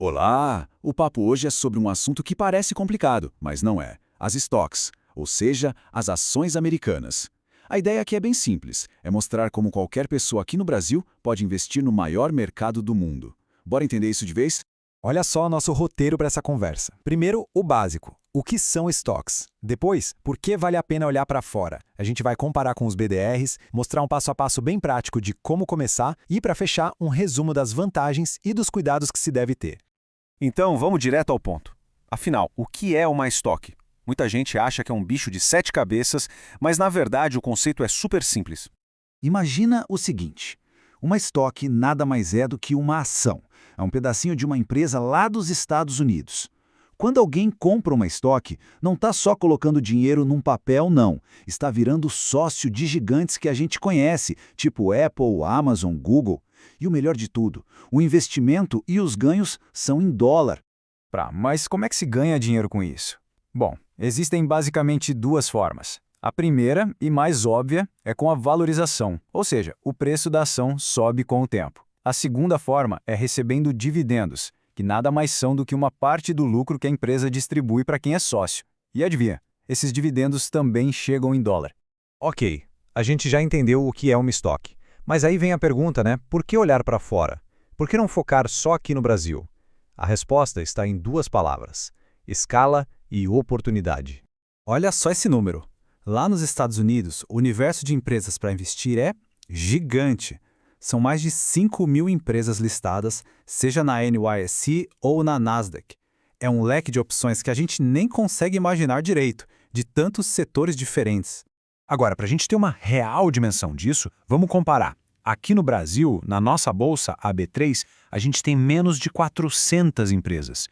Olá! O papo hoje é sobre um assunto que parece complicado, mas não é. As stocks, ou seja, as ações americanas. A ideia aqui é bem simples, é mostrar como qualquer pessoa aqui no Brasil pode investir no maior mercado do mundo. Bora entender isso de vez? Olha só nosso roteiro para essa conversa. Primeiro, o básico. O que são estoques? Depois, por que vale a pena olhar para fora? A gente vai comparar com os BDRs, mostrar um passo a passo bem prático de como começar e, para fechar, um resumo das vantagens e dos cuidados que se deve ter. Então, vamos direto ao ponto. Afinal, o que é uma estoque? Muita gente acha que é um bicho de 7 cabeças, mas na verdade o conceito é super simples. Imagina o seguinte: uma estoque nada mais é do que uma ação. É um pedacinho de uma empresa lá dos Estados Unidos. Quando alguém compra uma estoque, não está só colocando dinheiro num papel, não. Está virando sócio de gigantes que a gente conhece, tipo Apple, Amazon, Google. E o melhor de tudo, o investimento e os ganhos são em dólar. Mas como é que se ganha dinheiro com isso? Bom, existem basicamente duas formas. A primeira, e mais óbvia, é com a valorização, ou seja, o preço da ação sobe com o tempo. A segunda forma é recebendo dividendos, que nada mais são do que uma parte do lucro que a empresa distribui para quem é sócio. E adivinha, esses dividendos também chegam em dólar. Ok, a gente já entendeu o que é uma estoque. Mas aí vem a pergunta, né? Por que olhar para fora? Por que não focar só aqui no Brasil? A resposta está em duas palavras: escala e oportunidade. Olha só esse número. Lá nos Estados Unidos, o universo de empresas para investir é gigante. São mais de 5.000 empresas listadas, seja na NYSE ou na Nasdaq. É um leque de opções que a gente nem consegue imaginar direito, de tantos setores diferentes. Agora, para a gente ter uma real dimensão disso, vamos comparar. Aqui no Brasil, na nossa bolsa, a B3, a gente tem menos de 400 empresas.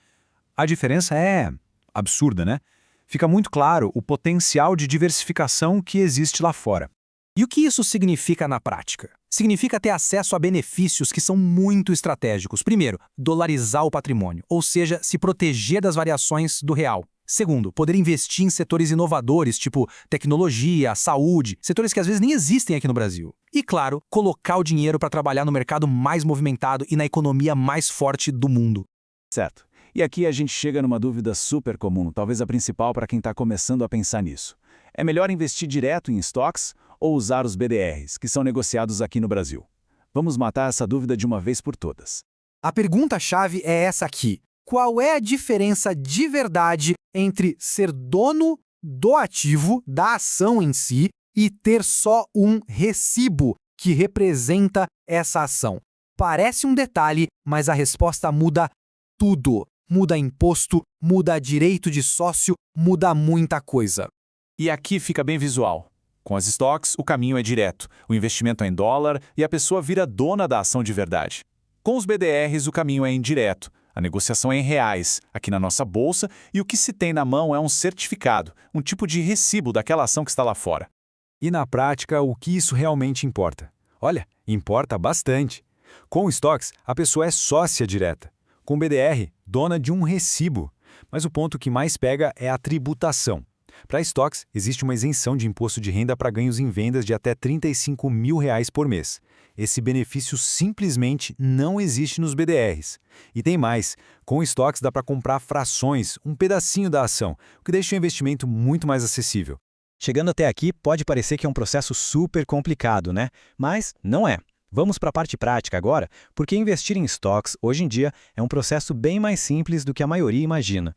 A diferença é absurda, né? Fica muito claro o potencial de diversificação que existe lá fora. E o que isso significa na prática? Significa ter acesso a benefícios que são muito estratégicos. Primeiro, dolarizar o patrimônio, ou seja, se proteger das variações do real. Segundo, poder investir em setores inovadores, tipo tecnologia, saúde, setores que às vezes nem existem aqui no Brasil. E, claro, colocar o dinheiro para trabalhar no mercado mais movimentado e na economia mais forte do mundo. Certo. E aqui a gente chega numa dúvida super comum, talvez a principal para quem está começando a pensar nisso. É melhor investir direto em estoques ou usar os BDRs, que são negociados aqui no Brasil? Vamos matar essa dúvida de uma vez por todas. A pergunta-chave é essa aqui. Qual é a diferença de verdade entre ser dono do ativo, da ação em si, e ter só um recibo que representa essa ação? Parece um detalhe, mas a resposta muda tudo. Muda imposto, muda direito de sócio, muda muita coisa. E aqui fica bem visual. Com as stocks, o caminho é direto, o investimento é em dólar e a pessoa vira dona da ação de verdade. Com os BDRs, o caminho é indireto. A negociação é em reais, aqui na nossa bolsa, e o que se tem na mão é um certificado, um tipo de recibo daquela ação que está lá fora. E na prática, o que isso realmente importa? Olha, importa bastante. Com estoques, a pessoa é sócia direta. Com BDR, dona de um recibo. Mas o ponto que mais pega é a tributação. Para estoques, existe uma isenção de imposto de renda para ganhos em vendas de até R$ 35 mil por mês. Esse benefício simplesmente não existe nos BDRs. E tem mais, com estoques dá para comprar frações, um pedacinho da ação, o que deixa o investimento muito mais acessível. Chegando até aqui, pode parecer que é um processo super complicado, né? Mas não é. Vamos para a parte prática agora, porque investir em estoques, hoje em dia, é um processo bem mais simples do que a maioria imagina.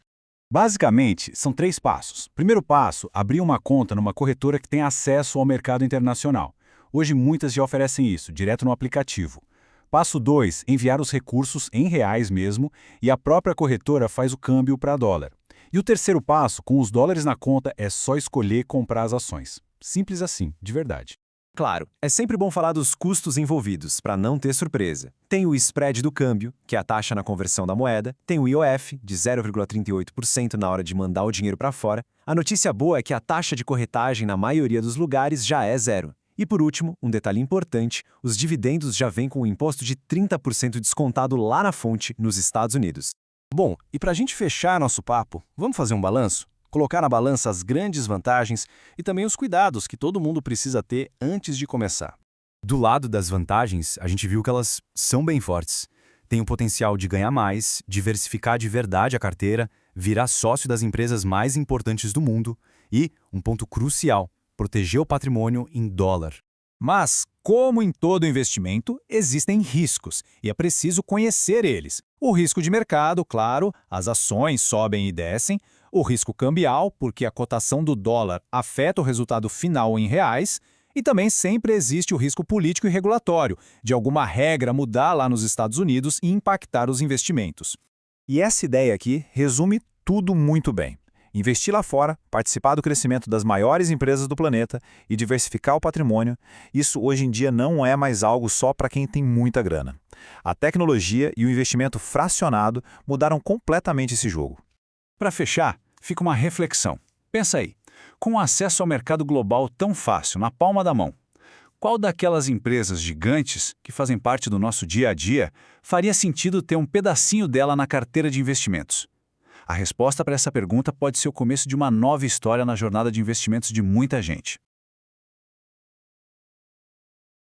Basicamente, são 3 passos. Primeiro passo, abrir uma conta numa corretora que tem acesso ao mercado internacional. Hoje muitas já oferecem isso, direto no aplicativo. Passo 2, enviar os recursos em reais mesmo, e a própria corretora faz o câmbio para dólar. E o terceiro passo, com os dólares na conta, é só escolher comprar as ações. Simples assim, de verdade. Claro, é sempre bom falar dos custos envolvidos, para não ter surpresa. Tem o spread do câmbio, que é a taxa na conversão da moeda, tem o IOF, de 0,38% na hora de mandar o dinheiro para fora. A notícia boa é que a taxa de corretagem na maioria dos lugares já é zero. E por último, um detalhe importante, os dividendos já vêm com um imposto de 30% descontado lá na fonte, nos Estados Unidos. Bom, e para a gente fechar nosso papo, vamos fazer um balanço? Colocar na balança as grandes vantagens e também os cuidados que todo mundo precisa ter antes de começar. Do lado das vantagens, a gente viu que elas são bem fortes. Tem o potencial de ganhar mais, diversificar de verdade a carteira, virar sócio das empresas mais importantes do mundo e, um ponto crucial, proteger o patrimônio em dólar. Mas, como em todo investimento, existem riscos e é preciso conhecer eles. O risco de mercado, claro, as ações sobem e descem. O risco cambial, porque a cotação do dólar afeta o resultado final em reais. E também sempre existe o risco político e regulatório, de alguma regra mudar lá nos Estados Unidos e impactar os investimentos. E essa ideia aqui resume tudo muito bem. Investir lá fora, participar do crescimento das maiores empresas do planeta e diversificar o patrimônio, isso hoje em dia não é mais algo só para quem tem muita grana. A tecnologia e o investimento fracionado mudaram completamente esse jogo. Para fechar, fica uma reflexão. Pensa aí, com o acesso ao mercado global tão fácil, na palma da mão, qual daquelas empresas gigantes que fazem parte do nosso dia a dia faria sentido ter um pedacinho dela na carteira de investimentos? A resposta para essa pergunta pode ser o começo de uma nova história na jornada de investimentos de muita gente.